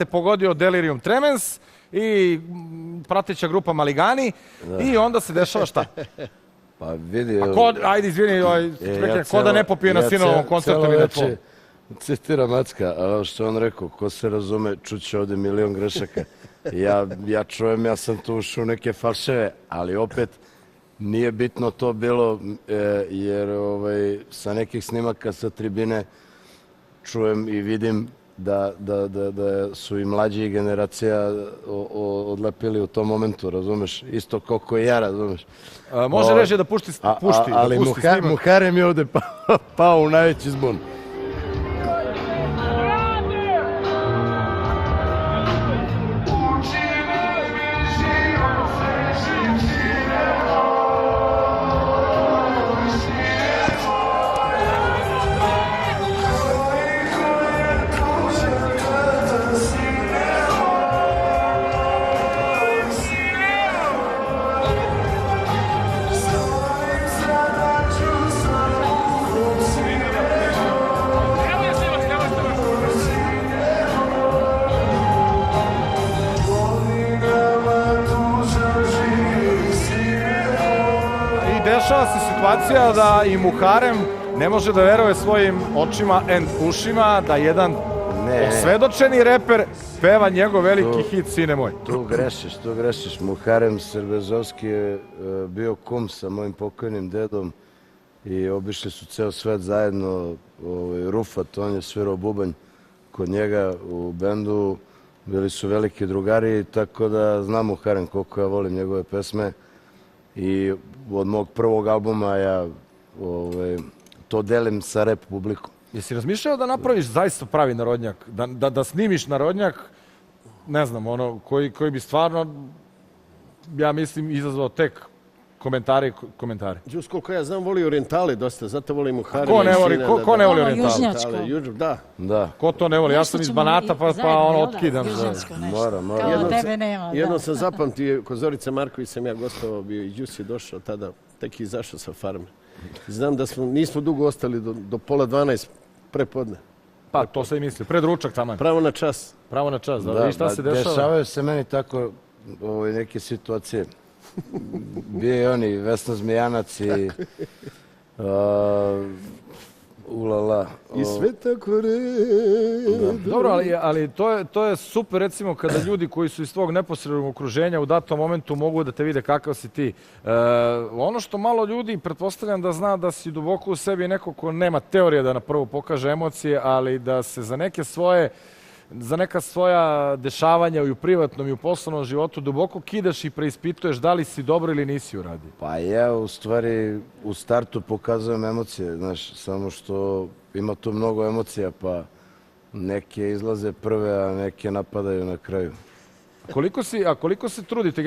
se pogodio Delirium Tremens i prateća grupa Maligani i onda se dešava šta? Pa vidi... Ajde, izvini, ko da ne popije na sinovom koncertu i na tvom. Citiram Macka, a što on rekao, ko se razume, čuće ovde milion grešaka. Ja čujem, ja sam tu ušao u neke falševe, ali opet nije bitno to bilo, jer sa nekih snimaka sa tribine čujem i vidim da su i mlađi generacija odlepili u tom momentu, razumeš? Isto koliko i ja, razumeš? Može reći da pušti ali Muharem je ovde pao u najveći zbun. Dešava se situacija da i Muharem ne može da veruje svojim očima and ušima da jedan osvedočeni reper peva njegov veliki hit Sine moj. Tu grešiš. Muharem Serbezovski je bio kum sa mojim pokojnim dedom i obišli su ceo svet zajedno. Rufat, on je svirao bubanj kod njega u bendu. Bili su veliki drugari, tako da znam Muharem koliko ja volim njegove pesme. I od mog prvog albuma ja to delim sa rap publikom. Jesi razmišljao da napraviš zaista pravi narodnjak? Da snimiš narodnjak, ne znam, koji bi stvarno, ja mislim, izazvao tek komentare. Džus, koliko ja znam, voli orijentale dosta, zato voli Muharem. Ko ne voli orijentale? Da. Ko to ne voli? Ja sam iz Banata pa otkidam. Moram. Jednom sam zapamtio, kod Zorice Marković sam ja gostovao bio i Džus je došao tada, tek izašao sa farme. Znam da nismo dugo ostali do pola 12 prepodne. Pa, to se i misli. Pred ručak tamo. Pravo na čas. Da. I šta se dešava? Dešavaju se meni tako neke situacije. Bio je oni Vesna Zmijanac i ulala. I sve tako redom. Dobro, ali to je super, recimo, kada ljudi koji su iz tvog neposrednog okruženja u datom momentu mogu da te vide kakav si ti. Ono što malo ljudi, pretpostavljam da zna da si duboko u sebi neko ko nema teorije da na prvo pokaže emocije, ali da se za neka svoja dešavanja i u privatnom i u poslovnom životu duboko kidaš i preispituješ da li si dobro ili nisi uradio. Pa ja u stvari u startu pokazujem emocije, znaš, samo što ima tu mnogo emocija, pa neke izlaze prve, a neke napadaju na kraju. A koliko se trudite?